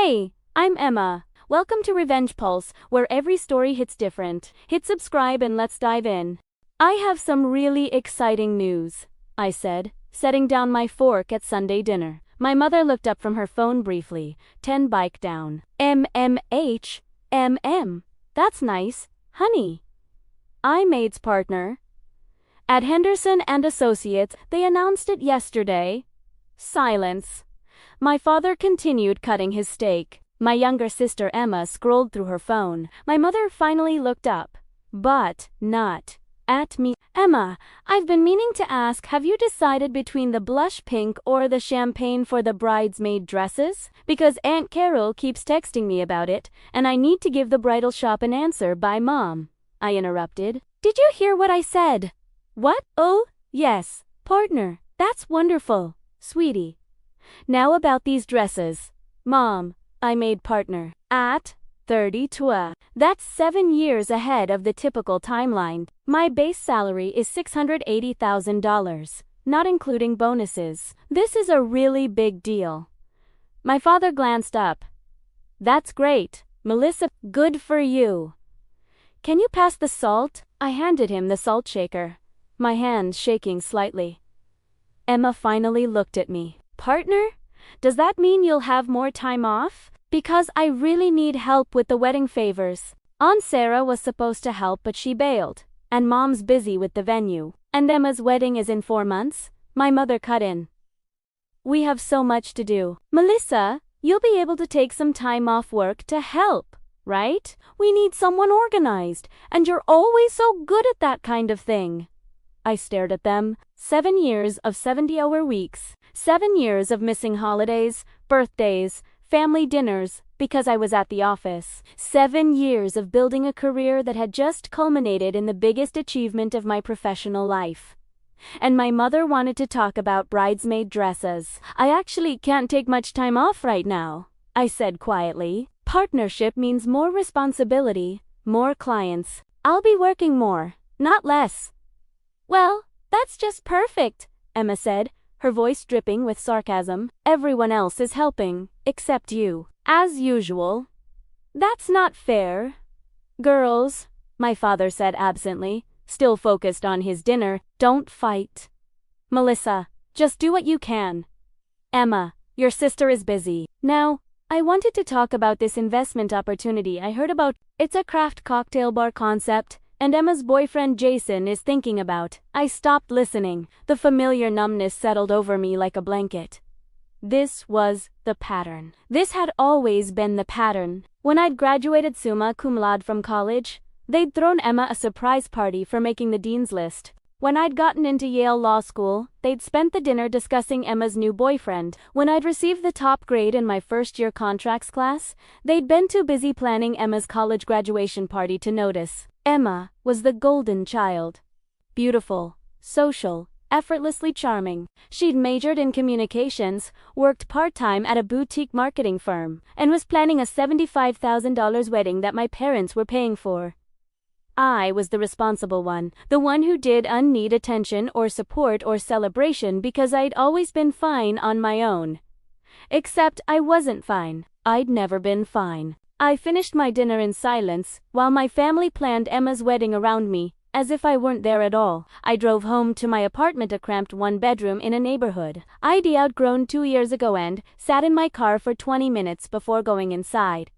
Hey, I'm Emma. Welcome to Revenge Pulse, where every story hits different. Hit subscribe and let's dive in. I have some really exciting news, I said, setting down my fork at Sunday dinner. My mother looked up from her phone briefly, 10 bike down. That's nice, honey. I'm Maid's partner. At Henderson and Associates, they announced it yesterday. Silence. My father continued cutting his steak. My younger sister Emma scrolled through her phone. My mother finally looked up, but not at me. Emma, I've been meaning to ask, have you decided between the blush pink or the champagne for the bridesmaid dresses? Because Aunt Carol keeps texting me about it, and I need to give the bridal shop an answer by Mom. I interrupted. Did you hear what I said? What? Oh, yes, partner. That's wonderful, sweetie. Now about these dresses. Mom, I made partner. At 32. That's 7 years ahead of the typical timeline. My base salary is $680,000, not including bonuses. This is a really big deal. My father glanced up. That's great, Melissa. Good for you. Can you pass the salt? I handed him the salt shaker, my hand shaking slightly. Emma finally looked at me. Partner? Does that mean you'll have more time off? Because I really need help with the wedding favors. Aunt Sarah was supposed to help, but she bailed. And Mom's busy with the venue. And Emma's wedding is in 4 months. My mother cut in. We have so much to do. Melissa, you'll be able to take some time off work to help, right? We need someone organized, and you're always so good at that kind of thing. I stared at them. 7 years of 70-hour weeks. 7 years of missing holidays, birthdays, family dinners, because I was at the office. 7 years of building a career that had just culminated in the biggest achievement of my professional life. And my mother wanted to talk about bridesmaid dresses. I actually can't take much time off right now, I said quietly. Partnership means more responsibility, more clients. I'll be working more, not less. Well, that's just perfect, Emma said, her voice dripping with sarcasm. Everyone else is helping, except you. As usual. That's not fair. Girls, my father said absently, still focused on his dinner, don't fight. Melissa, just do what you can. Emma, your sister is busy. Now, I wanted to talk about this investment opportunity I heard about. It's a craft cocktail bar concept, and Emma's boyfriend Jason is thinking about. I stopped listening. The familiar numbness settled over me like a blanket. This was the pattern. This had always been the pattern. When I'd graduated summa cum laude from college, they'd thrown Emma a surprise party for making the dean's list. When I'd gotten into Yale Law School, they'd spent the dinner discussing Emma's new boyfriend. When I'd received the top grade in my first-year contracts class, they'd been too busy planning Emma's college graduation party to notice. Emma was the golden child. Beautiful, social, effortlessly charming. She'd majored in communications, worked part-time at a boutique marketing firm, and was planning a $75,000 wedding that my parents were paying for. I was the responsible one, the one who didn't need attention or support or celebration because I'd always been fine on my own. Except I wasn't fine. I'd never been fine. I finished my dinner in silence, while my family planned Emma's wedding around me, as if I weren't there at all. I drove home to my apartment, a cramped 1-bedroom in a neighborhood I'd outgrown 2 years ago, and sat in my car for 20 minutes before going inside.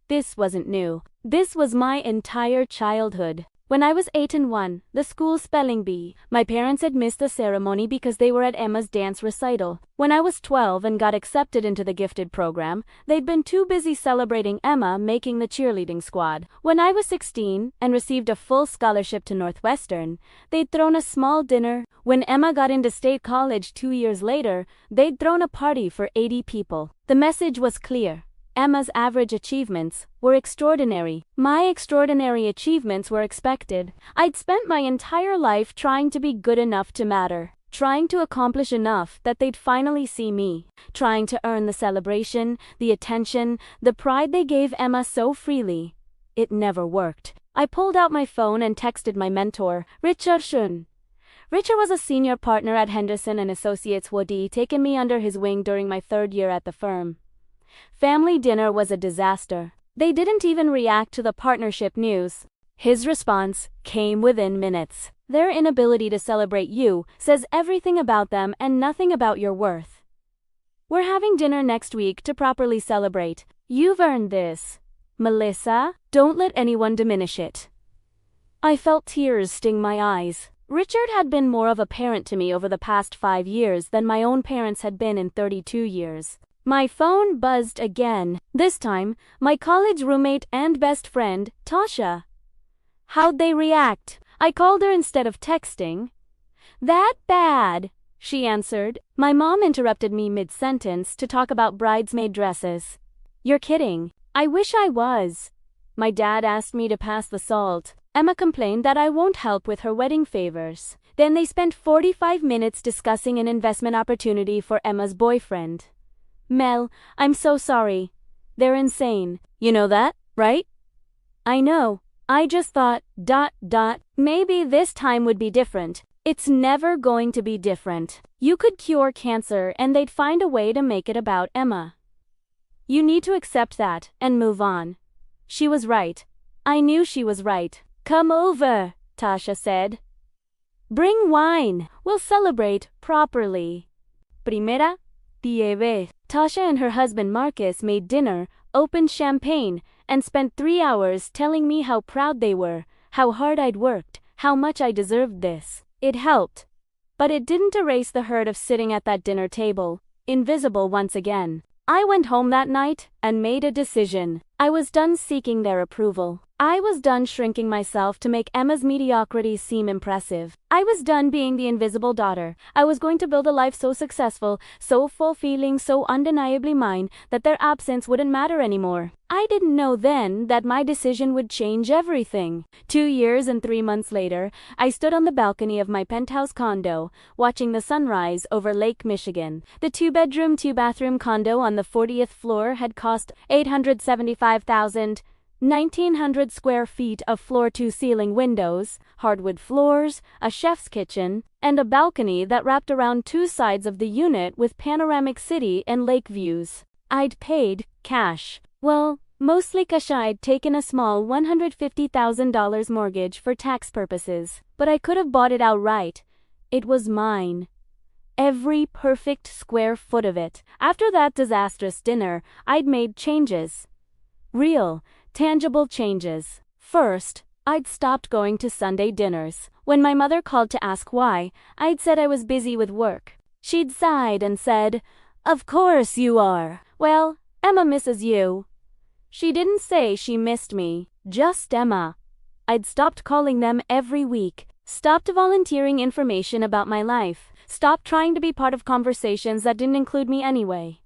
This wasn't new. This was my entire childhood. When I was 8 and 1, the school spelling bee, my parents had missed the ceremony because they were at Emma's dance recital. When I was 12 and got accepted into the gifted program, they'd been too busy celebrating Emma making the cheerleading squad. When I was 16 and received a full scholarship to Northwestern, they'd thrown a small dinner. When Emma got into state college 2 years later, they'd thrown a party for 80 people. The message was clear. Emma's average achievements were extraordinary. My extraordinary achievements were expected. I'd spent my entire life trying to be good enough to matter, trying to accomplish enough that they'd finally see me, trying to earn the celebration, the attention, the pride they gave Emma so freely. It never worked. I pulled out my phone and texted my mentor, Richard Schön. Richard was a senior partner at Henderson and Associates, who had taken me under his wing during my 3rd year at the firm. Family dinner was a disaster. They didn't even react to the partnership news. His response came within minutes. Their inability to celebrate you says everything about them and nothing about your worth. We're having dinner next week to properly celebrate. You've earned this. Melissa, don't let anyone diminish it. I felt tears sting my eyes. Richard had been more of a parent to me over the past 5 years than my own parents had been in 32 years. My phone buzzed again. This time, my college roommate and best friend, Tasha. How'd they react? I called her instead of texting. That bad, she answered. My mom interrupted me mid-sentence to talk about bridesmaid dresses. You're kidding. I wish I was. My dad asked me to pass the salt. Emma complained that I won't help with her wedding favors. Then they spent 45 minutes discussing an investment opportunity for Emma's boyfriend. Mel, I'm so sorry. They're insane. You know that, right? I know. I just thought, maybe this time would be different. It's never going to be different. You could cure cancer and they'd find a way to make it about Emma. You need to accept that and move on. She was right. I knew she was right. Come over, Tasha said. Bring wine. We'll celebrate properly. Primera, tieve. Tasha and her husband Marcus made dinner, opened champagne, and spent 3 hours telling me how proud they were, how hard I'd worked, how much I deserved this. It helped. But it didn't erase the hurt of sitting at that dinner table, invisible once again. I went home that night and made a decision. I was done seeking their approval. I was done shrinking myself to make Emma's mediocrity seem impressive. I was done being the invisible daughter. I was going to build a life so successful, so fulfilling, so undeniably mine, that their absence wouldn't matter anymore. I didn't know then that my decision would change everything. 2 years and 3 months later, I stood on the balcony of my penthouse condo, watching the sunrise over Lake Michigan. The 2-bedroom, 2-bathroom condo on the 40th floor had cost $875,000. 1,900 square feet of floor-to-ceiling windows, hardwood floors, a chef's kitchen, and a balcony that wrapped around 2 sides of the unit with panoramic city and lake views. I'd paid cash. Well, mostly cash. I'd taken a small $150,000 mortgage for tax purposes, but I could have bought it outright. It was mine. Every perfect square foot of it. After that disastrous dinner, I'd made changes. Real, tangible changes. First, I'd stopped going to Sunday dinners. When my mother called to ask why, I'd said I was busy with work. She'd sighed and said, "Of course you are. Well, Emma misses you." She didn't say she missed me, just Emma. I'd stopped calling them every week, stopped volunteering information about my life, stopped trying to be part of conversations that didn't include me anyway.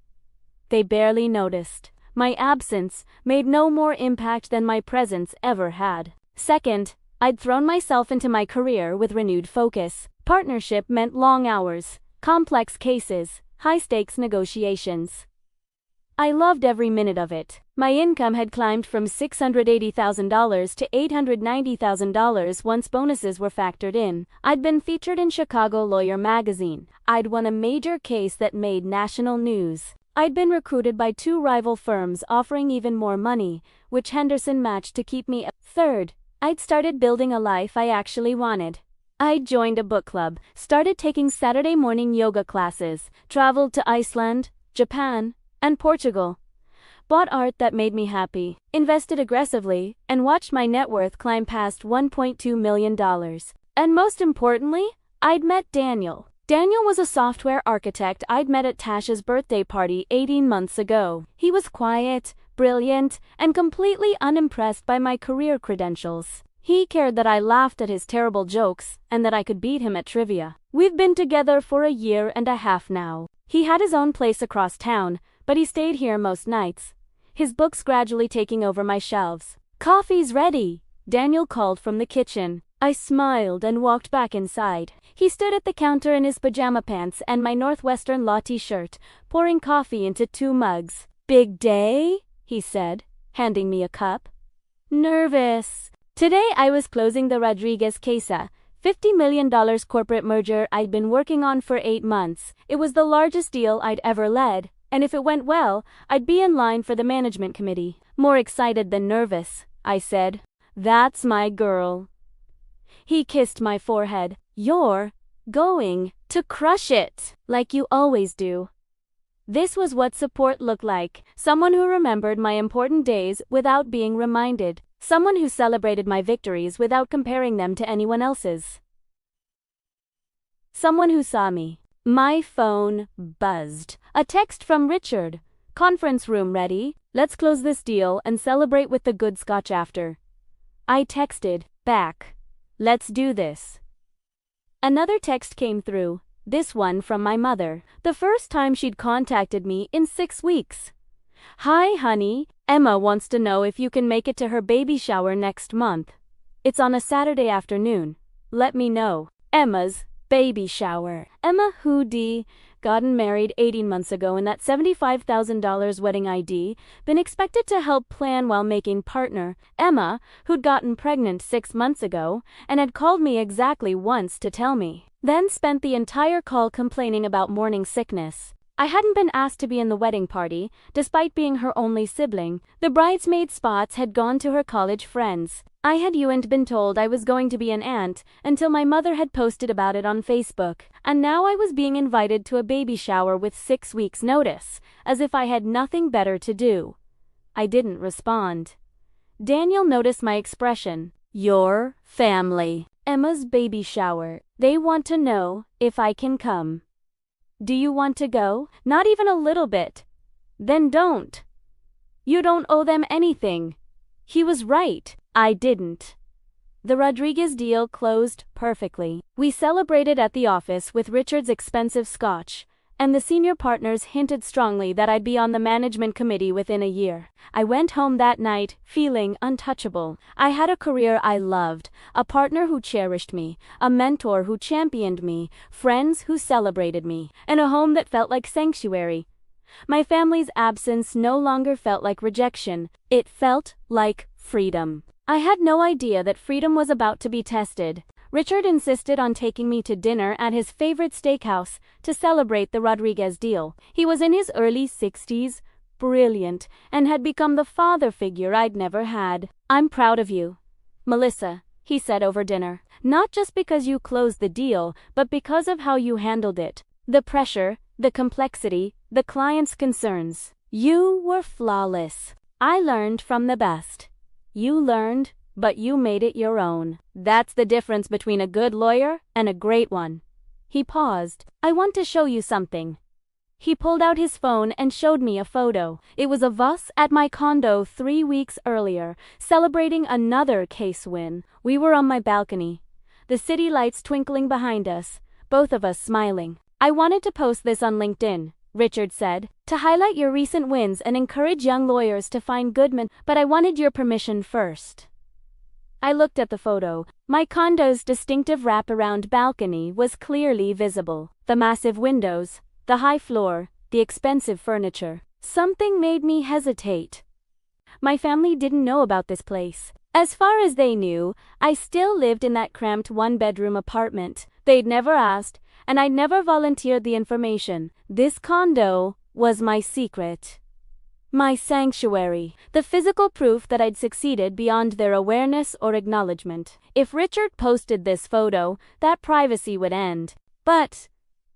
They barely noticed. My absence made no more impact than my presence ever had. Second, I'd thrown myself into my career with renewed focus. Partnership meant long hours, complex cases, high-stakes negotiations. I loved every minute of it. My income had climbed from $680,000 to $890,000 once bonuses were factored in. I'd been featured in Chicago Lawyer magazine. I'd won a major case that made national news. I'd been recruited by 2 rival firms offering even more money, which Henderson matched to keep me. Third, I'd started building a life I actually wanted. I'd joined a book club, started taking Saturday morning yoga classes, traveled to Iceland, Japan, and Portugal. Bought art that made me happy, invested aggressively, and watched my net worth climb past $1.2 million. And most importantly, I'd met Daniel. Daniel was a software architect I'd met at Tasha's birthday party 18 months ago. He was quiet, brilliant, and completely unimpressed by my career credentials. He cared that I laughed at his terrible jokes and that I could beat him at trivia. We've been together for a year and a half now. He had his own place across town, but he stayed here most nights, his books gradually taking over my shelves. "Coffee's ready," Daniel called from the kitchen. I smiled and walked back inside. He stood at the counter in his pajama pants and my Northwestern Law t-shirt, pouring coffee into 2 mugs. "Big day?" he said, handing me a cup. "Nervous." Today I was closing the Rodriguez Casa, $50 million corporate merger I'd been working on for 8 months. It was the largest deal I'd ever led, And if it went well, I'd be in line for the management committee. More excited than nervous, I said. That's my girl. He kissed my forehead. You're going to crush it, like you always do. This was what support looked like. Someone who remembered my important days without being reminded. Someone who celebrated my victories without comparing them to anyone else's. Someone who saw me. My phone buzzed. A text from Richard. Conference room ready. Let's close this deal and celebrate with the good scotch after. I texted back. Let's do this. Another text came through. This one from my mother. The first time she'd contacted me in 6 weeks. Hi, honey. Emma wants to know if you can make it to her baby shower next month. It's on a Saturday afternoon. Let me know. Emma's baby shower. Emma Hoodie, gotten married 18 months ago in that $75,000 wedding ID, been expected to help plan while making partner. Emma, who'd gotten pregnant 6 months ago, and had called me exactly once to tell me. Then spent the entire call complaining about morning sickness. I hadn't been asked to be in the wedding party, despite being her only sibling. The bridesmaid spots had gone to her college friends. I had been told I was going to be an aunt until my mother had posted about it on Facebook, and now I was being invited to a baby shower with 6 weeks' notice, as if I had nothing better to do. I didn't respond. Daniel noticed my expression. Your family. Emma's baby shower. They want to know if I can come. Do you want to go? Not even a little bit. Then don't. You don't owe them anything. He was right. I didn't. The Rodriguez deal closed perfectly. We celebrated at the office with Richard's expensive scotch, and the senior partners hinted strongly that I'd be on the management committee within a year. I went home that night feeling untouchable. I had a career I loved, a partner who cherished me, a mentor who championed me, friends who celebrated me, and a home that felt like sanctuary. My family's absence no longer felt like rejection. It felt like freedom. I had no idea that freedom was about to be tested. Richard insisted on taking me to dinner at his favorite steakhouse to celebrate the Rodriguez deal. He was in his early 60s, brilliant, and had become the father figure I'd never had. I'm proud of you, Melissa, he said over dinner. Not just because you closed the deal, but because of how you handled it. The pressure, the complexity, the client's concerns. You were flawless. I learned from the best. You learned, but you made it your own. That's the difference between a good lawyer and a great one. He paused. I want to show you something. He pulled out his phone and showed me a photo. It was of us at my condo 3 weeks earlier, celebrating another case win. We were on my balcony, the city lights twinkling behind us, both of us smiling. I wanted to post this on LinkedIn, Richard said, to highlight your recent wins and encourage young lawyers to find good men, but I wanted your permission first. I looked at the photo. My condo's distinctive wraparound balcony was clearly visible. The massive windows, the high floor, the expensive furniture. Something made me hesitate. My family didn't know about this place. As far as they knew, I still lived in that cramped one-bedroom apartment. They'd never asked, and I'd never volunteered the information. This condo was my secret. My sanctuary. The physical proof that I'd succeeded beyond their awareness or acknowledgement. If Richard posted this photo, that privacy would end. But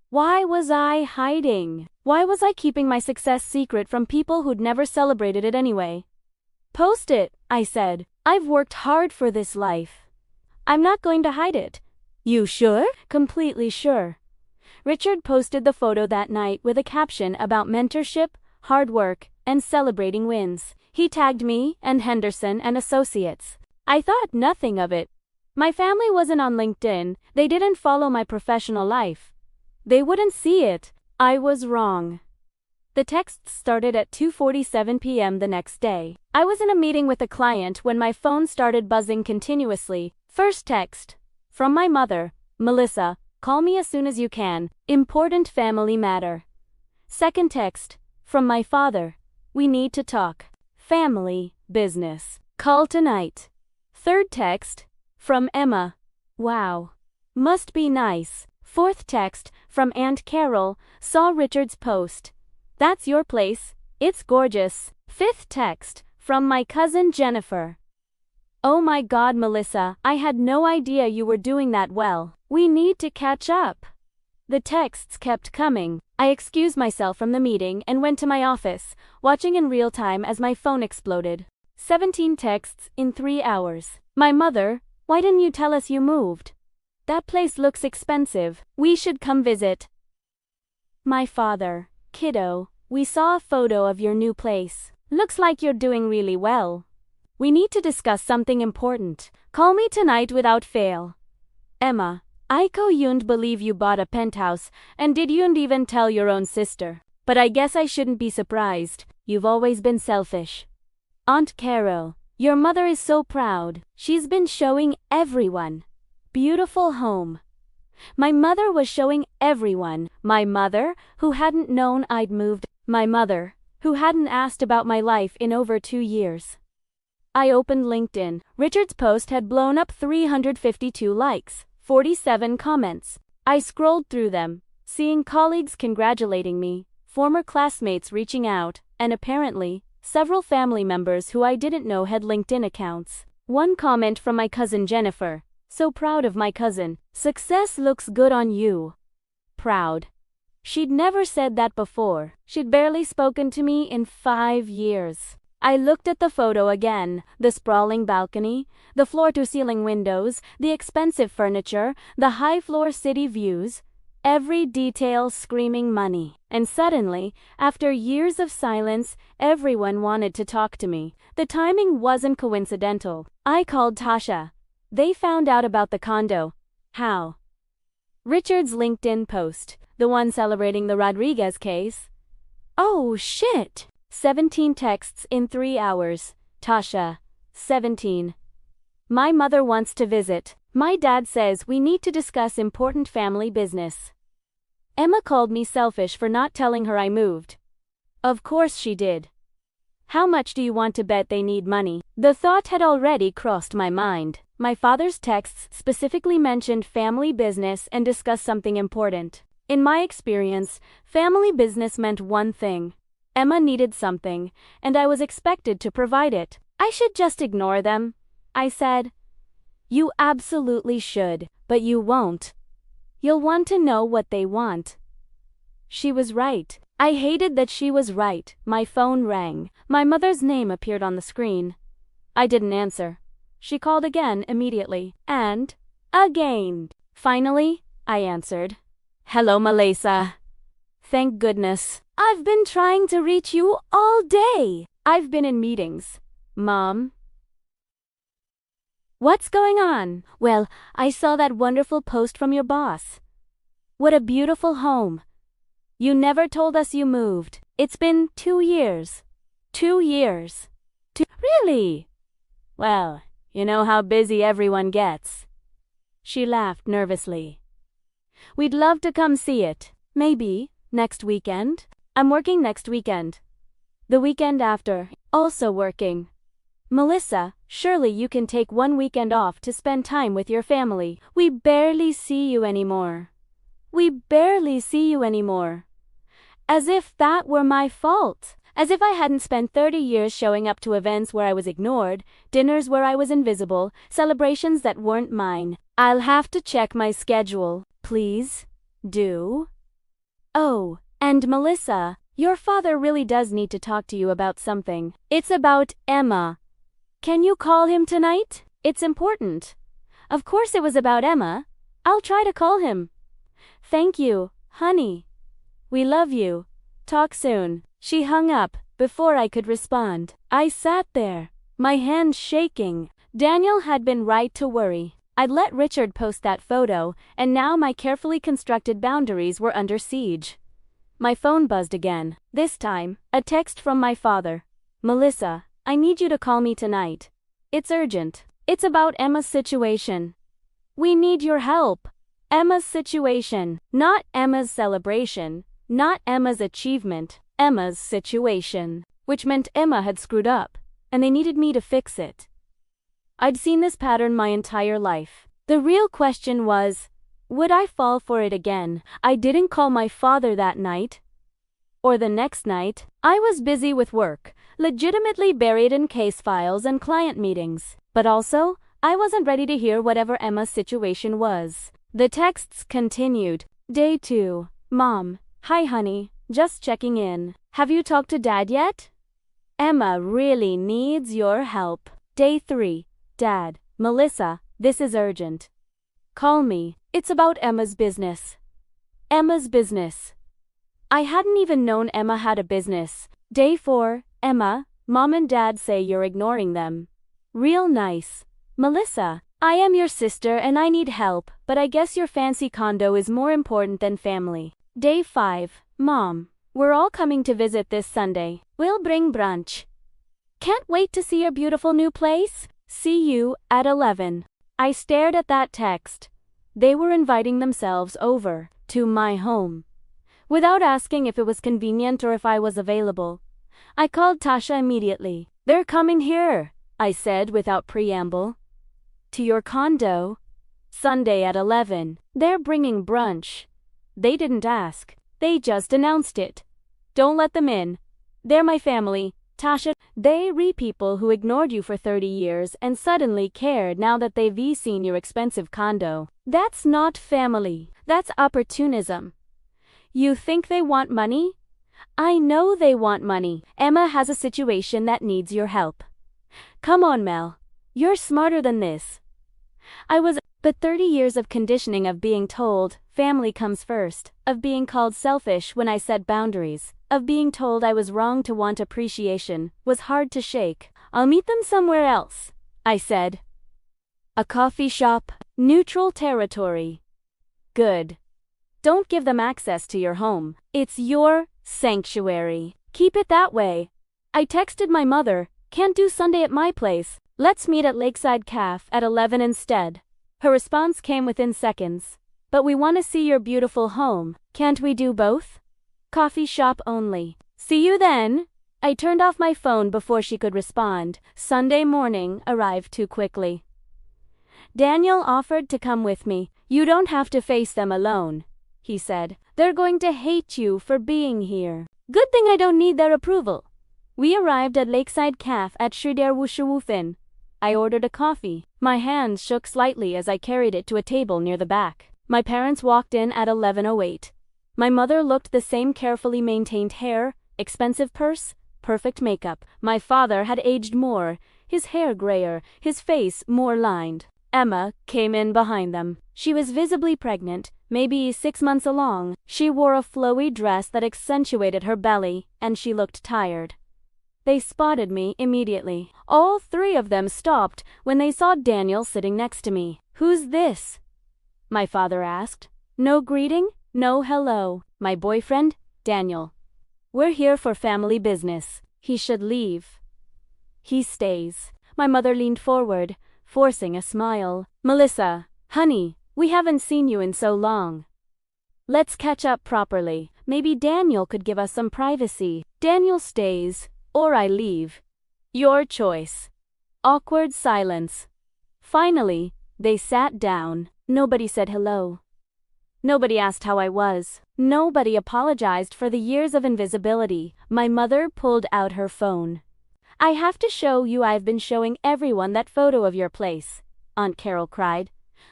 why was I hiding? Why was I keeping my success secret from people who'd never celebrated it anyway? Post it, I said. I've worked hard for this life. I'm not going to hide it. You sure? Completely sure. Richard posted the photo that night with a caption about mentorship, hard work, and celebrating wins. He tagged me and Henderson and Associates. I thought nothing of it. My family wasn't on LinkedIn. They didn't follow my professional life. They wouldn't see it. I was wrong. The texts started at 2:47 p.m. the next day. I was in a meeting with a client when my phone started buzzing continuously. First text. From my mother, Melissa, call me as soon as you can. Important family matter. Second text. From my father. We need to talk. Family, business. Call tonight. Third text. From Emma. Wow. Must be nice. Fourth text. From Aunt Carol. Saw Richard's post. That's your place. It's gorgeous. Fifth text, from my cousin Jennifer. Oh my God, Melissa, I had no idea you were doing that well. We need to catch up. The texts kept coming. I excused myself from the meeting and went to my office, watching in real time as my phone exploded. 17 texts in 3 hours. My mother, why didn't you tell us you moved? That place looks expensive. We should come visit. My father, kiddo, we saw a photo of your new place. Looks like you're doing really well. We need to discuss something important. Call me tonight without fail. Emma, I couldn't believe you bought a penthouse, and did you even tell your own sister? But I guess I shouldn't be surprised. You've always been selfish. Aunt Carol, your mother is so proud. She's been showing everyone. Beautiful home. My mother was showing everyone. My mother, who hadn't known I'd moved. My mother, who hadn't asked about my life in over 2 years. I opened LinkedIn. Richard's post had blown up 352 likes, 47 comments. I scrolled through them, seeing colleagues congratulating me, former classmates reaching out, and apparently, several family members who I didn't know had LinkedIn accounts. One comment from my cousin Jennifer. So proud of my cousin. Success looks good on you. Proud. She'd never said that before. She'd barely spoken to me in 5 years. I looked at the photo again. The sprawling balcony, the floor-to-ceiling windows, the expensive furniture, the high-floor city views. Every detail screaming money. And suddenly, after years of silence, everyone wanted to talk to me. The timing wasn't coincidental. I called Tasha. They found out about the condo. How? Richard's LinkedIn post, the one celebrating the Rodriguez case. Oh shit! 17 texts in 3 hours. Tasha, 17. My mother wants to visit. My dad says we need to discuss important family business. Emma called me selfish for not telling her I moved. Of course she did. How much do you want to bet they need money? The thought had already crossed my mind. My father's texts specifically mentioned family business and discussed something important. In my experience, family business meant one thing. Emma needed something, and I was expected to provide it. I should just ignore them, I said. You absolutely should, but you won't. You'll want to know what they want. She was right. I hated that she was right. My phone rang. My mother's name appeared on the screen. I didn't answer. She called again immediately. And again. Finally, I answered. Hello, Melissa. Thank goodness. I've been trying to reach you all day. I've been in meetings. Mom. What's going on? Well, I saw that wonderful post from your boss. What a beautiful home. You never told us you moved. It's been 2 years. 2 years. Really? Well, you know how busy everyone gets. She laughed nervously. We'd love to come see it. Maybe next weekend? I'm working next weekend. The weekend after, also working. Melissa, surely you can take 1 weekend off to spend time with your family. We barely see you anymore. We barely see you anymore. As if that were my fault. As if I hadn't spent 30 years showing up to events where I was ignored, dinners where I was invisible, celebrations that weren't mine. I'll have to check my schedule. Please? Do? Oh, and Melissa, your father really does need to talk to you about something. It's about Emma. Can you call him tonight? It's important. Of course it was about Emma. I'll try to call him. Thank you, honey. We love you. Talk soon. She hung up before I could respond. I sat there, my hands shaking. Daniel had been right to worry. I'd let Richard post that photo, and now my carefully constructed boundaries were under siege. My phone buzzed again. This time, a text from my father. Melissa, I need you to call me tonight. It's urgent. It's about Emma's situation. We need your help. Emma's situation. Not Emma's celebration. Not Emma's achievement. Emma's situation. Which meant Emma had screwed up, and they needed me to fix it. I'd seen this pattern my entire life. The real question was, would I fall for it again? I didn't call my father that night. or the next night. I was busy with work, legitimately buried in case files and client meetings. But also, I wasn't ready to hear whatever Emma's situation was. The texts continued. Day 2. Mom. Hi honey, just checking in. Have you talked to Dad yet? Emma really needs your help. Day 3. Dad. Melissa, this is urgent. Call me. It's about Emma's business. Emma's business. I hadn't even known Emma had a business. Day 4. Emma, Mom and Dad say you're ignoring them. Real nice. Melissa, I am your sister and I need help, but I guess your fancy condo is more important than family. Day 5. Mom, we're all coming to visit this Sunday. We'll bring brunch. Can't wait to see your beautiful new place. See you at 11. I stared at that text. They were inviting themselves over to my home. Without asking if it was convenient or if I was available, I called Tasha immediately. They're coming here, I said without preamble. To your condo? Sunday at 11. They're bringing brunch. They didn't ask. They just announced it. Don't let them in. They're my family. Tasha, they re people who ignored you for 30 years and suddenly cared now that they've seen your expensive condo. That's not family. That's opportunism. You think they want money? I know they want money. Emma has a situation that needs your help. Come on, Mel. You're smarter than this. But 30 years of conditioning of being told, family comes first, of being called selfish when I set boundaries, of being told I was wrong to want appreciation, was hard to shake. I'll meet them somewhere else, I said. A coffee shop, neutral territory. Good. Don't give them access to your home. It's your sanctuary. Keep it that way. I texted my mother, can't do Sunday at my place. Let's meet at Lakeside Cafe at 11 instead. Her response came within seconds. But we want to see your beautiful home. Can't we do both? Coffee shop only. See you then. I turned off my phone before she could respond. Sunday morning arrived too quickly. Daniel offered to come with me. You don't have to face them alone, he said. They're going to hate you for being here. Good thing I don't need their approval. We arrived at Lakeside Cafe at Shuderwushuwufin. I ordered a coffee. My hands shook slightly as I carried it to a table near the back. My parents walked in at 11:08. My mother looked the same, carefully maintained hair, expensive purse, perfect makeup. My father had aged more, his hair grayer, his face more lined. Emma came in behind them. She was visibly pregnant, maybe 6 months along. She wore a flowy dress that accentuated her belly, and she looked tired. They spotted me immediately. All three of them stopped when they saw Daniel sitting next to me. Who's this? My father asked. No greeting, no hello. My boyfriend, Daniel. We're here for family business. He should leave. He stays. My mother leaned forward, forcing a smile. Melissa, honey, we haven't seen you in so long. Let's catch up properly. Maybe Daniel could give us some privacy. Daniel stays, or I leave. Your choice. Awkward silence. Finally, they sat down. Nobody said hello. Nobody asked how I was. Nobody apologized for the years of invisibility. My mother pulled out her phone. I have to show you. I've been showing everyone that photo of your place, Aunt Carol cried.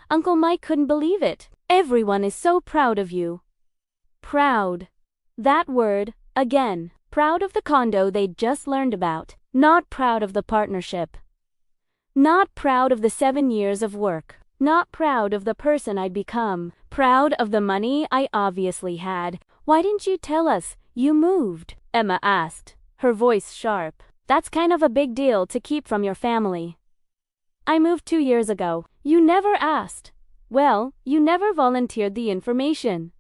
Uncle Mike couldn't believe it. Everyone is so proud of you. Proud. That word, again. Proud of the condo they'd just learned about. Not proud of the partnership. Not proud of the 7 years of work. Not proud of the person I'd become. Proud of the money I obviously had. Why didn't you tell us you moved? Emma asked, her voice sharp. That's kind of a big deal to keep from your family. I moved 2 years ago. You never asked. Well, you never volunteered the information.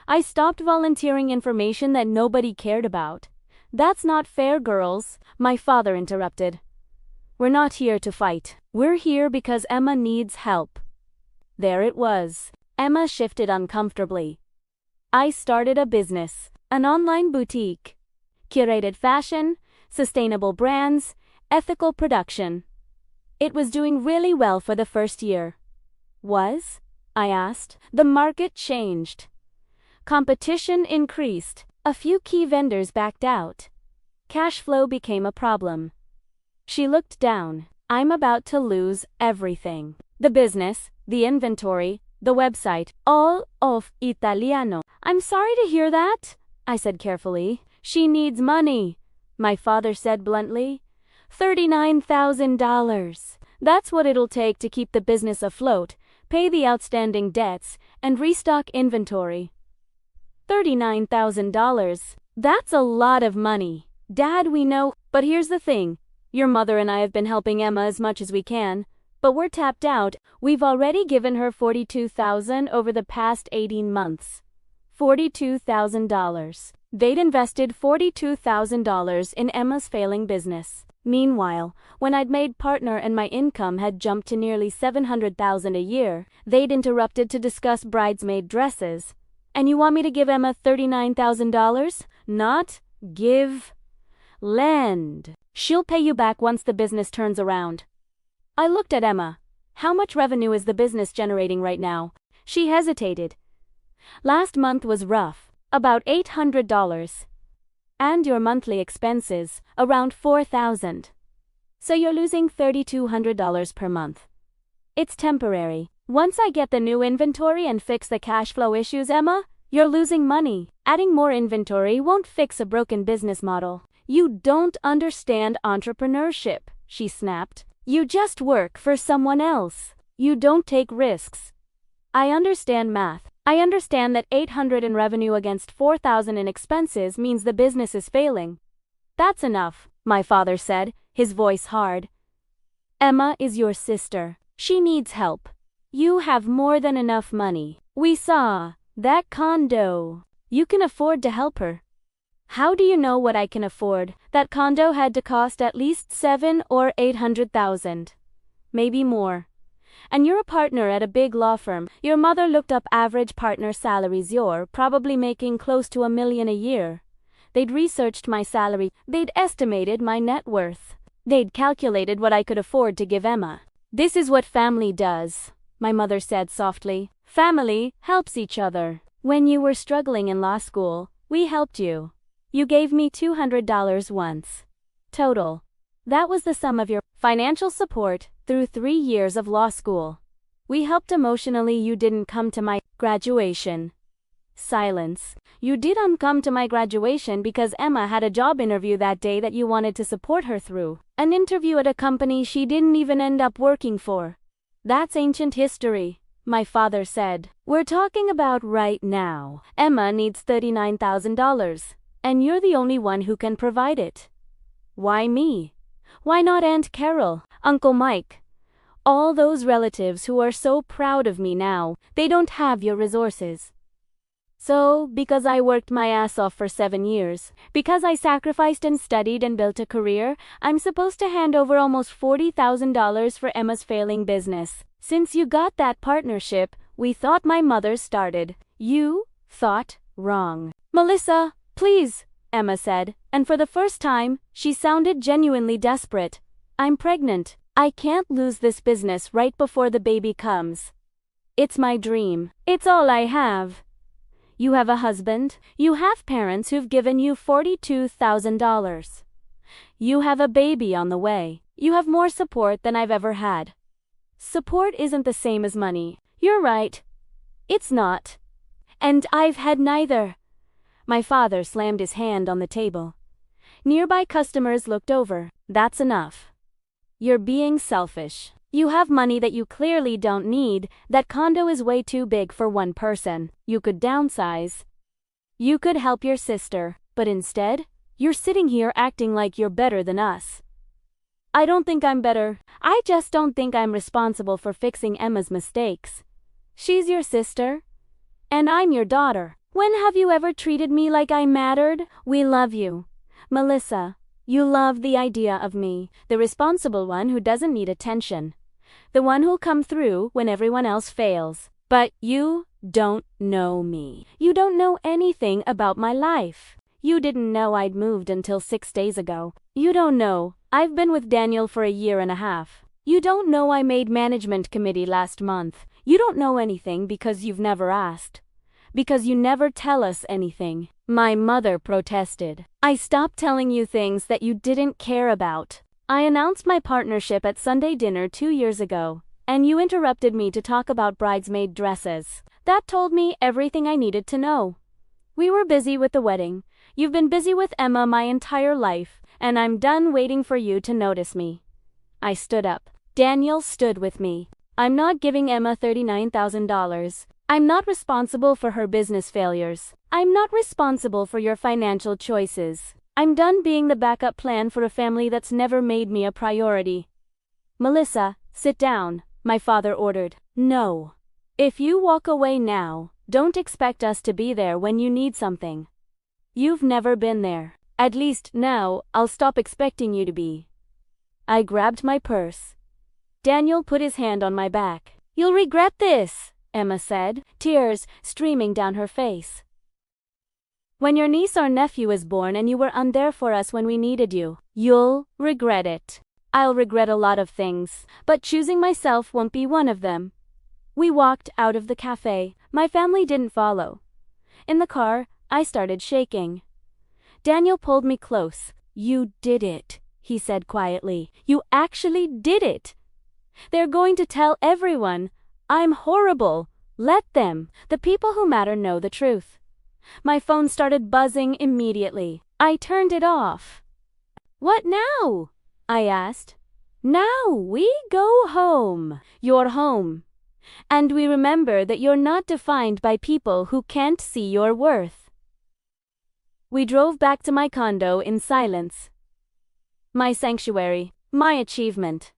I stopped volunteering information that nobody cared about. That's not fair, girls, my father interrupted. We're not here to fight. We're here because Emma needs help. There it was. Emma shifted uncomfortably. I started a business, an online boutique. Curated fashion, sustainable brands, ethical production. It was doing really well for the first year. Was? I asked. The market changed. Competition increased. A few key vendors backed out. Cash flow became a problem. She looked down. I'm about to lose everything. The business, the inventory, the website, all of Italiano. I'm sorry to hear that, I said carefully. She needs money, my father said bluntly. $39,000. That's what it'll take to keep the business afloat, pay the outstanding debts, and restock inventory. $39,000. That's a lot of money. Dad, we know, but here's the thing. Your mother and I have been helping Emma as much as we can, but we're tapped out. We've already given her $42,000 over the past 18 months. $42,000. They'd invested $42,000 in Emma's failing business. Meanwhile, when I'd made partner and my income had jumped to nearly $700,000 a year, they'd interrupted to discuss bridesmaid dresses. And you want me to give Emma $39,000? Not give. Lend. She'll pay you back once the business turns around. I looked at Emma. How much revenue is the business generating right now? She hesitated. Last month was rough, about $800. And your monthly expenses, around $4,000. So you're losing $3,200 per month. It's temporary. Once I get the new inventory and fix the cash flow issues, Emma, you're losing money. Adding more inventory won't fix a broken business model. You don't understand entrepreneurship, she snapped. You just work for someone else. You don't take risks. I understand math. I understand that $800 in revenue against $4,000 in expenses means the business is failing. That's enough, my father said, his voice hard. Emma is your sister. She needs help. You have more than enough money. We saw that condo. You can afford to help her. How do you know what I can afford? That condo had to cost at least $700,000 or $800,000. Maybe more. And you're a partner at a big law firm. Your mother looked up average partner salaries. You're probably making close to $1 million a year. They'd researched my salary. They'd estimated my net worth. They'd calculated what I could afford to give Emma. This is what family does, my mother said softly. Family helps each other. When you were struggling in law school, we helped you. You gave me $200 once. Total. That was the sum of your financial support through 3 years of law school. We helped emotionally. You didn't come to my graduation. Silence. You didn't come to my graduation because Emma had a job interview that day that you wanted to support her through. An interview at a company she didn't even end up working for. That's ancient history, my father said. We're talking about right now. Emma needs $39,000. And you're the only one who can provide it. Why me? Why not Aunt Carol, Uncle Mike? All those relatives who are so proud of me now, they don't have your resources. So, because I worked my ass off for 7 years, because I sacrificed and studied and built a career, I'm supposed to hand over almost $40,000 for Emma's failing business. Since you got that partnership, we thought my mother started. You thought wrong. Melissa, please, Emma said, and for the first time, she sounded genuinely desperate. I'm pregnant. I can't lose this business right before the baby comes. It's my dream. It's all I have. You have a husband. You have parents who've given you $42,000. You have a baby on the way. You have more support than I've ever had. Support isn't the same as money. You're right. It's not. And I've had neither. My father slammed his hand on the table. Nearby customers looked over. That's enough. You're being selfish. You have money that you clearly don't need. That condo is way too big for one person. You could downsize. You could help your sister, but instead, you're sitting here acting like you're better than us. I don't think I'm better. I just don't think I'm responsible for fixing Emma's mistakes. She's your sister, and I'm your daughter. When have you ever treated me like I mattered? We love you. Melissa, you love the idea of me, the responsible one who doesn't need attention. The one who'll come through when everyone else fails. But you don't know me. You don't know anything about my life. You didn't know I'd moved until 6 days ago. You don't know I've been with Daniel for 1.5 years. You don't know I made management committee last month. You don't know anything because you've never asked. because you never tell us anything. My mother protested. I stopped telling you things that you didn't care about. I announced my partnership at Sunday dinner 2 years ago, and you interrupted me to talk about bridesmaid dresses. That told me everything I needed to know. We were busy with the wedding. You've been busy with Emma my entire life, and I'm done waiting for you to notice me. I stood up. Daniel stood with me. I'm not giving Emma $39,000. I'm not responsible for her business failures. I'm not responsible for your financial choices. I'm done being the backup plan for a family that's never made me a priority. Melissa, sit down, my father ordered. No. If you walk away now, don't expect us to be there when you need something. You've never been there. At least now, I'll stop expecting you to be. I grabbed my purse. Daniel put his hand on my back. You'll regret this, Emma said, tears streaming down her face. When your niece or nephew is born and you were there for us when we needed you, you'll regret it. I'll regret a lot of things, but choosing myself won't be one of them. We walked out of the cafe. My family didn't follow. In the car, I started shaking. Daniel pulled me close. You did it, he said quietly. You actually did it. They're going to tell everyone. I'm horrible. Let them. The people who matter know the truth. My phone started buzzing immediately. I turned it off. What now? I asked. Now we go home. You're home. And we remember that you're not defined by people who can't see your worth. We drove back to my condo in silence. My sanctuary, my achievement.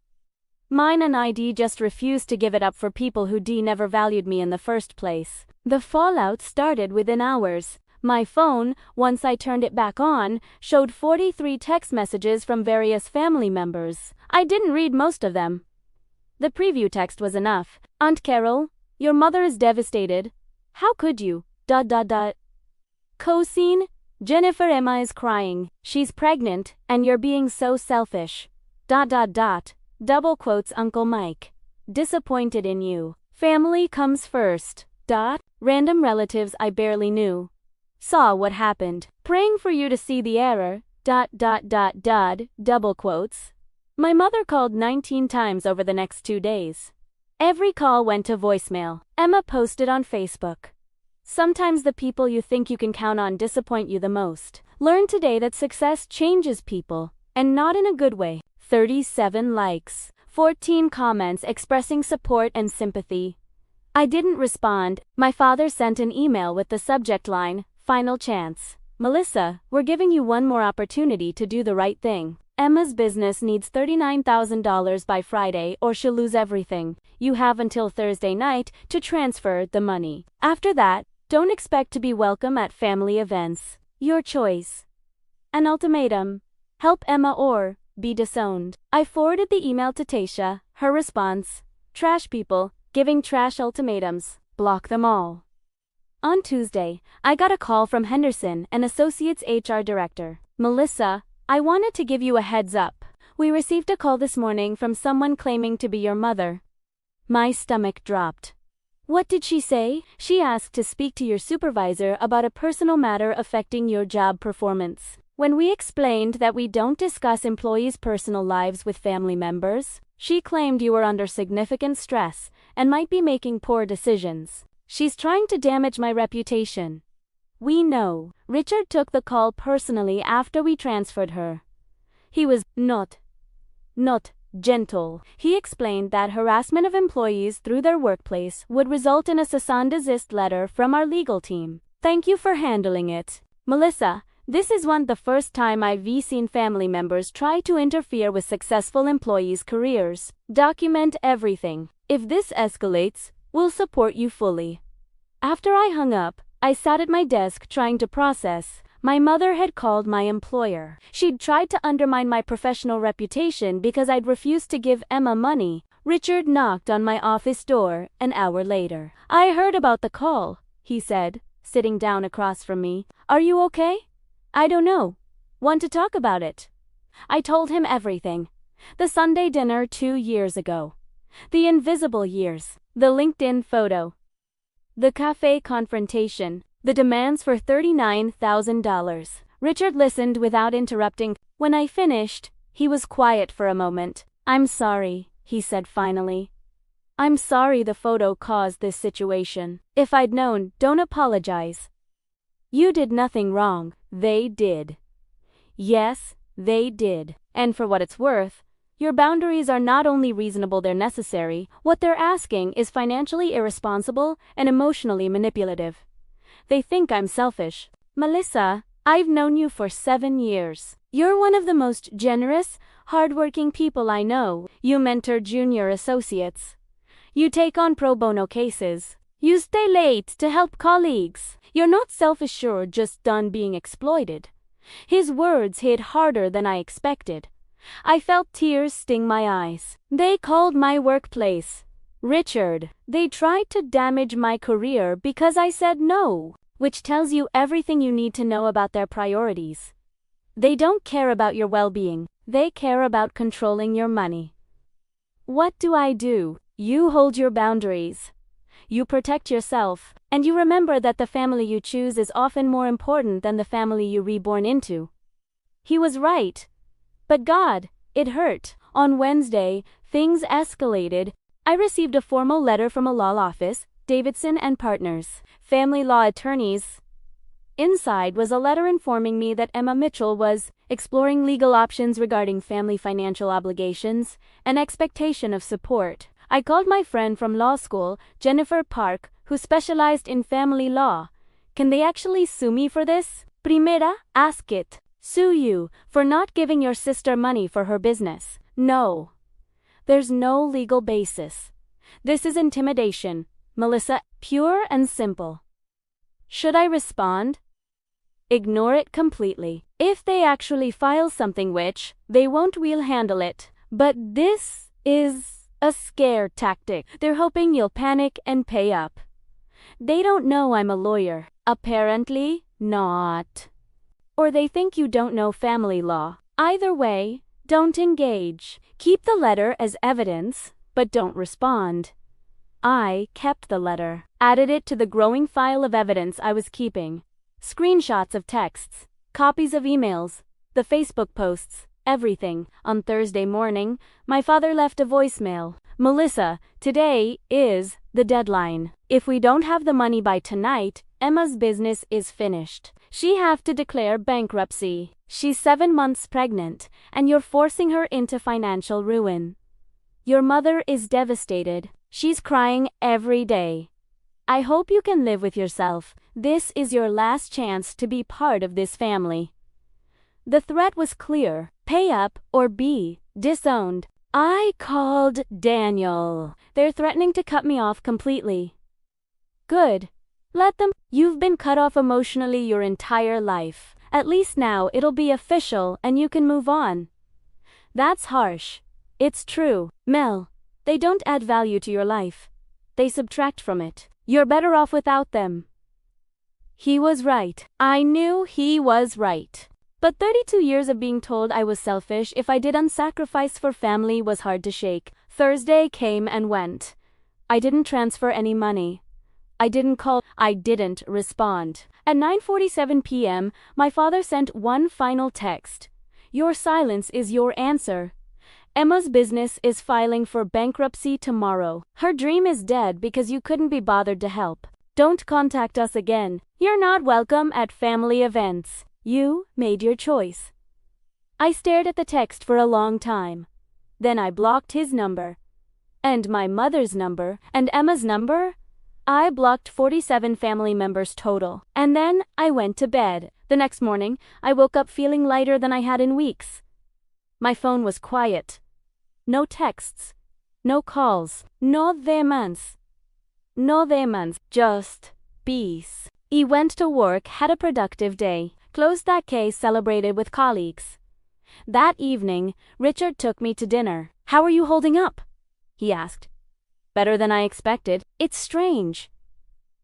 Mine and ID just refused to give it up for people who never valued me in the first place. The fallout started within hours. My phone, once I turned it back on, showed 43 text messages from various family members. I didn't read most of them. The preview text was enough. Aunt Carol, your mother is devastated. How could you? ... Co-scene, Jennifer, Emma is crying. She's pregnant, and you're being so selfish. ... Double quotes Uncle Mike. Disappointed in you. Family comes first. ... Random relatives I barely knew. Saw what happened. Praying for you to see the error. ... Double quotes. My mother called 19 times over the next 2 days. Every call went to voicemail. Emma posted on Facebook. Sometimes the people you think you can count on disappoint you the most. Learn today that success changes people, and not in a good way. 37 likes. 14 comments expressing support and sympathy. I didn't respond. My father sent an email with the subject line, Final Chance. Melissa, we're giving you one more opportunity to do the right thing. Emma's business needs $39,000 by Friday or she'll lose everything. You have until Thursday night to transfer the money. After that, don't expect to be welcome at family events. Your choice. An ultimatum. Help Emma or be disowned. I forwarded the email to Tasha. Her response. Trash people, giving trash ultimatums. Block them all. On Tuesday, I got a call from Henderson, an associate's HR director. Melissa, I wanted to give you a heads up. We received a call this morning from someone claiming to be your mother. My stomach dropped. What did she say? She asked to speak to your supervisor about a personal matter affecting your job performance. When we explained that we don't discuss employees' personal lives with family members, she claimed you were under significant stress and might be making poor decisions. She's trying to damage my reputation. We know. Richard took the call personally after we transferred her. He was not gentle. He explained that harassment of employees through their workplace would result in a cease and desist letter from our legal team. Thank you for handling it. Melissa, this isn't the first time I've seen family members try to interfere with successful employees' careers. Document everything. If this escalates, we'll support you fully. After I hung up, I sat at my desk trying to process. My mother had called my employer. She'd tried to undermine my professional reputation because I'd refused to give Emma money. Richard knocked on my office door an hour later. I heard about the call, he said, sitting down across from me. Are you okay? I don't know. Want to talk about it? I told him everything. The Sunday dinner 2 years ago. The invisible years. The LinkedIn photo. The cafe confrontation. The demands for $39,000. Richard listened without interrupting. When I finished, he was quiet for a moment. "I'm sorry," he said finally. "I'm sorry the photo caused this situation. If I'd known, don't apologize. You did nothing wrong. They did." "Yes, they did. And for what it's worth, your boundaries are not only reasonable, they're necessary. What they're asking is financially irresponsible and emotionally manipulative. They think I'm selfish." "Melissa, I've known you for 7 years. You're one of the most generous, hardworking people I know. You mentor junior associates. You take on pro bono cases. You stay late to help colleagues. You're not selfish, you're just done being exploited." His words hit harder than I expected. I felt tears sting my eyes. "They called my workplace, Richard. They tried to damage my career because I said no," which tells you everything you need to know about their priorities. They don't care about your well-being. They care about controlling your money. What do I do? You hold your boundaries. You protect yourself, and you remember that the family you choose is often more important than the family you reborn into. He was right. But God, it hurt. On Wednesday, things escalated. I received a formal letter from a law office, Davidson and Partners, family law attorneys. Inside was a letter informing me that Emma Mitchell was exploring legal options regarding family financial obligations and expectation of support. I called my friend from law school, Jennifer Park, who specialized in family law. "Can they actually sue me for this?" "Primera, ask it. Sue you for not giving your sister money for her business." "No. There's no legal basis. This is intimidation, Melissa, pure and simple." Should I respond? Ignore it completely. If they actually file something, which they won't, we'll handle it. But this is a scare tactic. They're hoping you'll panic and pay up. They don't know I'm a lawyer. Apparently not. Or they think you don't know family law. Either way, don't engage. Keep the letter as evidence, but don't respond. I kept the letter, added it to the growing file of evidence I was keeping. Screenshots of texts, copies of emails, the Facebook posts, everything. On Thursday morning, my father left a voicemail. "Melissa, today is the deadline. If we don't have the money by tonight, Emma's business is finished. She have to declare bankruptcy. She's 7 months pregnant, and you're forcing her into financial ruin. Your mother is devastated. She's crying every day. I hope you can live with yourself. This is your last chance to be part of this family." The threat was clear. Pay up or be disowned. I called Daniel. "They're threatening to cut me off completely." "Good. Let them. You've been cut off emotionally your entire life. At least now it'll be official and you can move on." "That's harsh. It's true. Mel, they don't add value to your life. They subtract from it. You're better off without them." He was right. I knew he was right. But 32 years of being told I was selfish if I didn't sacrifice for family was hard to shake. Thursday came and went. I didn't transfer any money. I didn't call. I didn't respond. At 9:47 p.m., my father sent one final text. "Your silence is your answer. Emma's business is filing for bankruptcy tomorrow. Her dream is dead because you couldn't be bothered to help. Don't contact us again. You're not welcome at family events. You made your choice." I stared at the text for a long time. Then I blocked his number. And my mother's number, and Emma's number. I blocked 47 family members total. And then I went to bed. The next morning, I woke up feeling lighter than I had in weeks. My phone was quiet. No texts. No calls. No demands. No demands. Just peace. He went to work, had a productive day. Closed that case, celebrated with colleagues. That evening, Richard took me to dinner. "How are you holding up?" he asked. "Better than I expected. It's strange.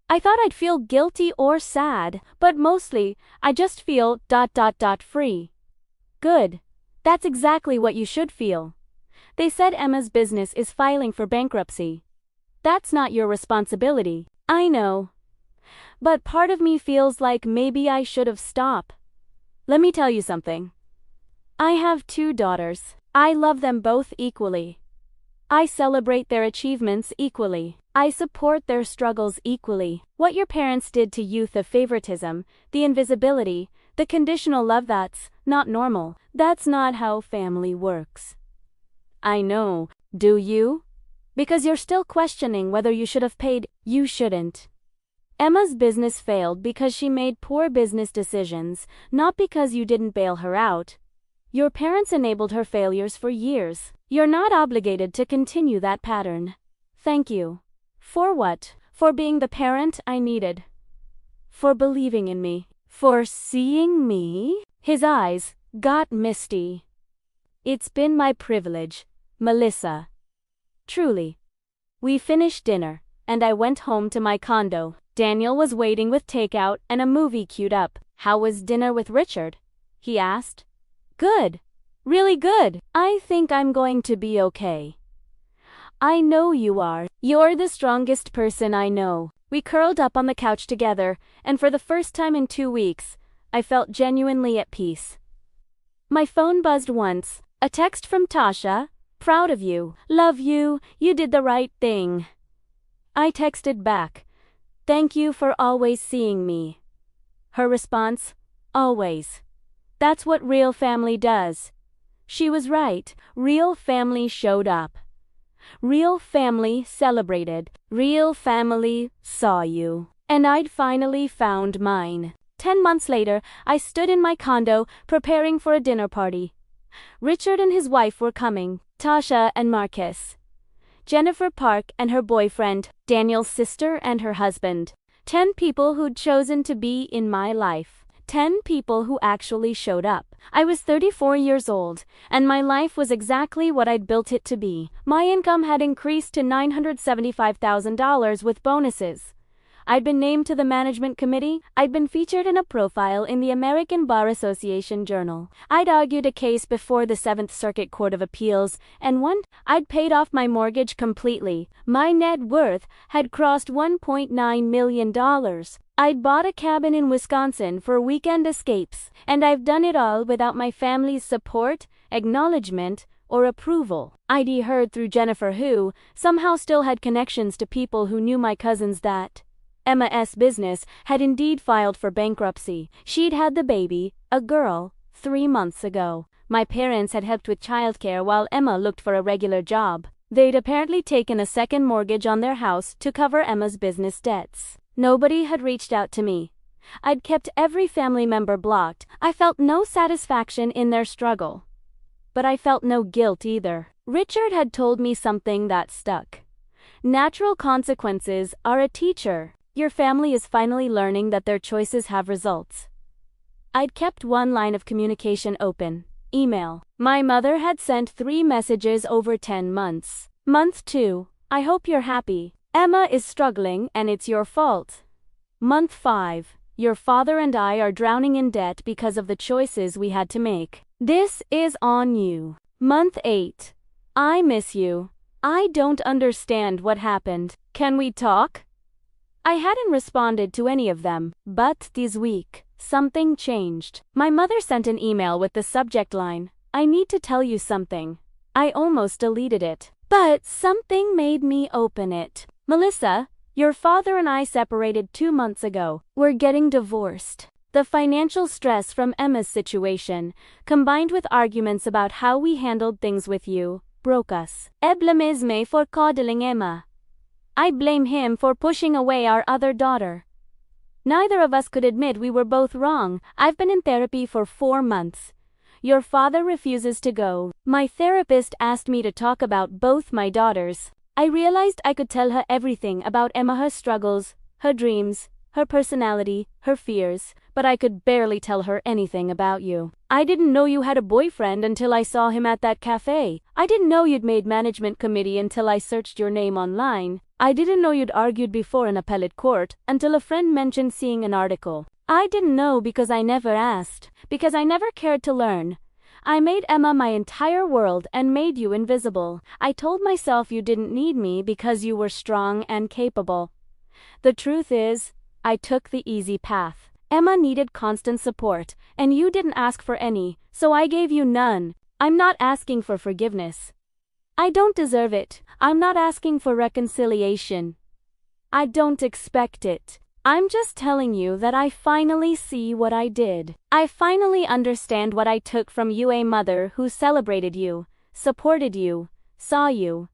I thought I'd feel guilty or sad, but mostly, I just feel ... free." "Good. That's exactly what you should feel. They said Emma's business is filing for bankruptcy. That's not your responsibility. I know. But part of me feels like maybe I should have stopped. Let me tell you something. I have 2 daughters. I love them both equally. I celebrate their achievements equally. I support their struggles equally. What your parents did to youth of favoritism, the invisibility, the conditional love, that's not normal. That's not how family works. I know. Do you? Because you're still questioning whether you should have paid. You shouldn't. Emma's business failed because she made poor business decisions, not because you didn't bail her out. Your parents enabled her failures for years. You're not obligated to continue that pattern. Thank you. For what? For being the parent I needed. For believing in me. For seeing me? His eyes got misty. It's been my privilege, Melissa. Truly. We finished dinner, and I went home to my condo. Daniel was waiting with takeout and a movie queued up. How was dinner with Richard? He asked. Good. Really good. I think I'm going to be okay. I know you are. You're the strongest person I know. We curled up on the couch together, and for the first time in 2 weeks, I felt genuinely at peace. My phone buzzed once. A text from Tasha. Proud of you. Love you. You did the right thing. I texted back. Thank you for always seeing me. Her response, always. That's what real family does. She was right. Real family showed up. Real family celebrated. Real family saw you. And I'd finally found mine. 10 months later, I stood in my condo, preparing for a dinner party. Richard and his wife were coming, Tasha and Marcus. Jennifer Park and her boyfriend, Daniel's sister and her husband. 10 people who'd chosen to be in my life. 10 people who actually showed up. I was 34 years old, and my life was exactly what I'd built it to be. My income had increased to $975,000 with bonuses. I'd been named to the management committee. I'd been featured in a profile in the American Bar Association Journal. I'd argued a case before the 7th Circuit Court of Appeals and won. I'd paid off my mortgage completely. My net worth had crossed $1.9 million. I'd bought a cabin in Wisconsin for weekend escapes, and I've done it all without my family's support, acknowledgement, or approval. I'd heard through Jennifer, who somehow still had connections to people who knew my cousins, that Emma's business had indeed filed for bankruptcy. She'd had the baby, a girl, 3 months ago. My parents had helped with childcare while Emma looked for a regular job. They'd apparently taken a second mortgage on their house to cover Emma's business debts. Nobody had reached out to me. I'd kept every family member blocked. I felt no satisfaction in their struggle. But I felt no guilt either. Richard had told me something that stuck. Natural consequences are a teacher. Your family is finally learning that their choices have results. I'd kept one line of communication open. Email. My mother had sent 3 messages over 10 months. Month 2. I hope you're happy. Emma is struggling and it's your fault. Month 5. Your father and I are drowning in debt because of the choices we had to make. This is on you. Month 8. I miss you. I don't understand what happened. Can we talk? I hadn't responded to any of them, but this week, something changed. My mother sent an email with the subject line, I need to tell you something. I almost deleted it, but something made me open it. Melissa, your father and I separated 2 months ago. We're getting divorced. The financial stress from Emma's situation, combined with arguments about how we handled things with you, broke us. Eblemisme for coddling Emma. I blame him for pushing away our other daughter. Neither of us could admit we were both wrong. I've been in therapy for 4 months. Your father refuses to go. My therapist asked me to talk about both my daughters. I realized I could tell her everything about Emma, her struggles, her dreams, her personality, her fears, but I could barely tell her anything about you. I didn't know you had a boyfriend until I saw him at that cafe. I didn't know you'd made management committee until I searched your name online. I didn't know you'd argued before in appellate court until a friend mentioned seeing an article. I didn't know because I never asked, because I never cared to learn. I made Emma my entire world and made you invisible. I told myself you didn't need me because you were strong and capable. The truth is, I took the easy path. Emma needed constant support, and you didn't ask for any, so I gave you none. I'm not asking for forgiveness. I don't deserve it. I'm not asking for reconciliation. I don't expect it. I'm just telling you that I finally see what I did. I finally understand what I took from you, a mother who celebrated you, supported you, saw you.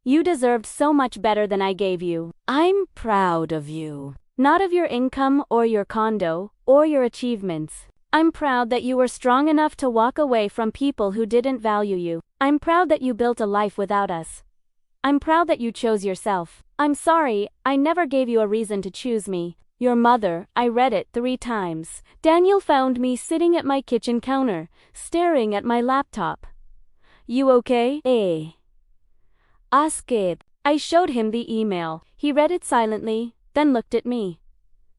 You deserved so much better than I gave you. I'm proud of you. Not of your income or your condo, or your achievements. I'm proud that you were strong enough to walk away from people who didn't value you. I'm proud that you built a life without us. I'm proud that you chose yourself. I'm sorry, I never gave you a reason to choose me. Your mother, I read it 3 times. Daniel found me sitting at my kitchen counter, staring at my laptop. You okay? Ask it. I showed him the email. He read it silently, then looked at me.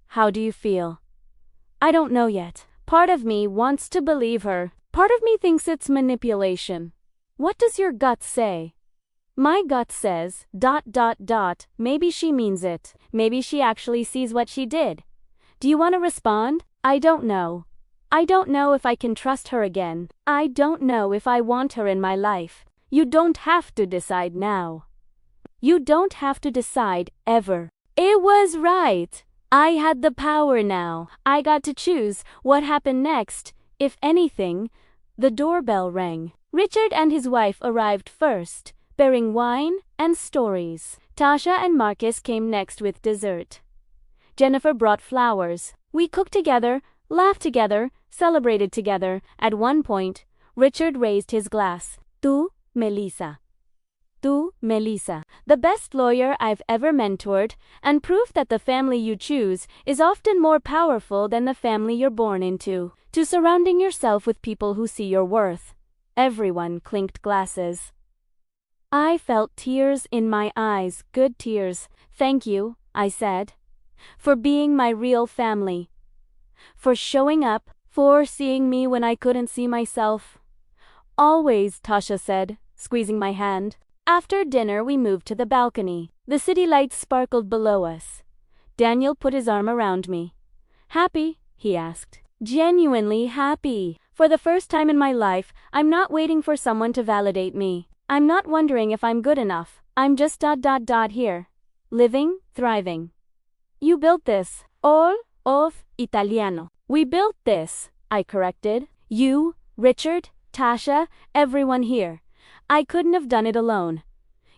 How do you feel? I don't know yet. Part of me wants to believe her. Part of me thinks it's manipulation. What does your gut say? My gut says, ... maybe she means it. Maybe she actually sees what she did. Do you want to respond? I don't know. I don't know if I can trust her again. I don't know if I want her in my life. You don't have to decide now. You don't have to decide, ever. It was right. I had the power now. I got to choose what happened next, if anything. The doorbell rang. Richard and his wife arrived first, bearing wine and stories. Tasha and Marcus came next with dessert. Jennifer brought flowers. We cooked together, laughed together, celebrated together. At one point, Richard raised his glass. Tu, Melissa. Tu, Melissa. The best lawyer I've ever mentored, and proof that the family you choose is often more powerful than the family you're born into. To surrounding yourself with people who see your worth. Everyone clinked glasses. I felt tears in my eyes, good tears. Thank you, I said. For being my real family. For showing up, for seeing me when I couldn't see myself. Always, Tasha said, squeezing my hand. After dinner we moved to the balcony. The city lights sparkled below us. Daniel put his arm around me. Happy? He asked. Genuinely happy. For the first time in my life, I'm not waiting for someone to validate me. I'm not wondering if I'm good enough. I'm just ... here. Living, thriving. You built this. All of Italiano. We built this, I corrected. You, Richard, Tasha, everyone here. I couldn't have done it alone.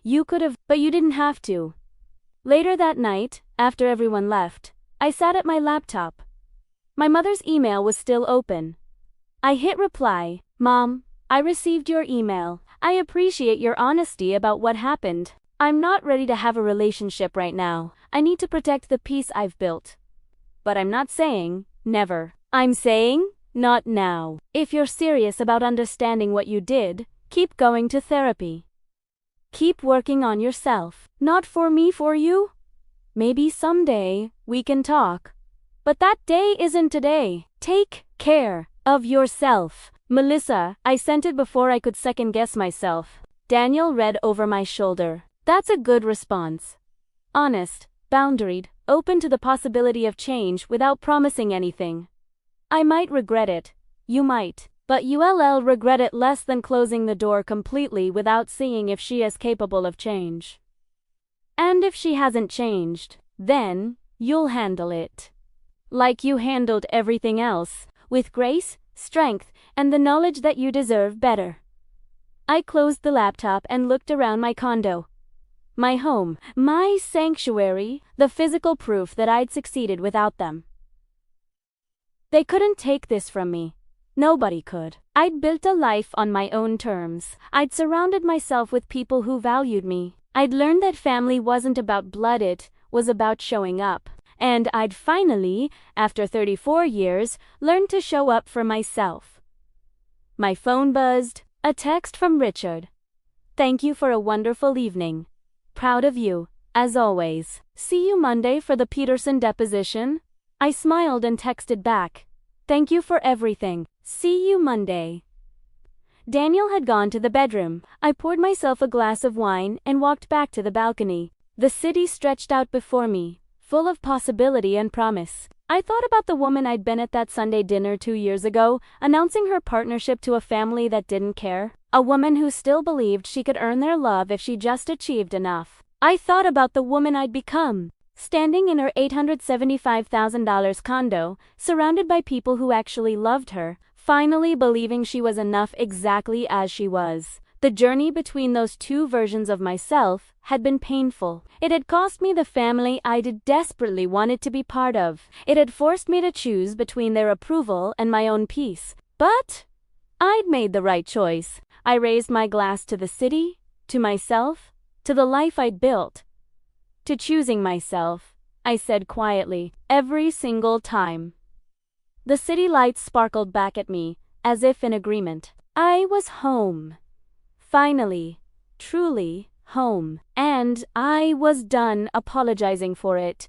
You could have, but you didn't have to. Later that night, after everyone left, I sat at my laptop. My mother's email was still open. I hit reply. Mom, I received your email. I appreciate your honesty about what happened. I'm not ready to have a relationship right now. I need to protect the peace I've built. But I'm not saying, never. I'm saying, not now. If you're serious about understanding what you did, keep going to therapy. Keep working on yourself. Not for me, for you. Maybe someday we can talk. But that day isn't today. Take care of yourself. Melissa, I sent it before I could second guess myself. Daniel read over my shoulder. That's a good response. Honest, boundaried, open to the possibility of change without promising anything. I might regret it. You might. But you'll regret it less than closing the door completely without seeing if she is capable of change. And if she hasn't changed, then you'll handle it. Like you handled everything else, with grace, strength, and the knowledge that you deserve better. I closed the laptop and looked around my condo. My home, my sanctuary, the physical proof that I'd succeeded without them. They couldn't take this from me. Nobody could. I'd built a life on my own terms. I'd surrounded myself with people who valued me. I'd learned that family wasn't about blood, it was about showing up. And I'd finally, after 34 years, learned to show up for myself. My phone buzzed. A text from Richard. Thank you for a wonderful evening. Proud of you, as always. See you Monday for the Peterson deposition. I smiled and texted back. Thank you for everything. See you Monday. Daniel had gone to the bedroom. I poured myself a glass of wine and walked back to the balcony. The city stretched out before me, full of possibility and promise. I thought about the woman I'd been at that Sunday dinner 2 years ago, announcing her partnership to a family that didn't care. A woman who still believed she could earn their love if she just achieved enough. I thought about the woman I'd become, standing in her $875,000 condo, surrounded by people who actually loved her, finally believing she was enough exactly as she was. The journey between those two versions of myself had been painful. It had cost me the family I desperately wanted to be part of. It had forced me to choose between their approval and my own peace. But I'd made the right choice. I raised my glass to the city, to myself, to the life I'd built. To choosing myself, I said quietly, every single time. The city lights sparkled back at me, as if in agreement. I was home. Finally, truly home. And I was done apologizing for it.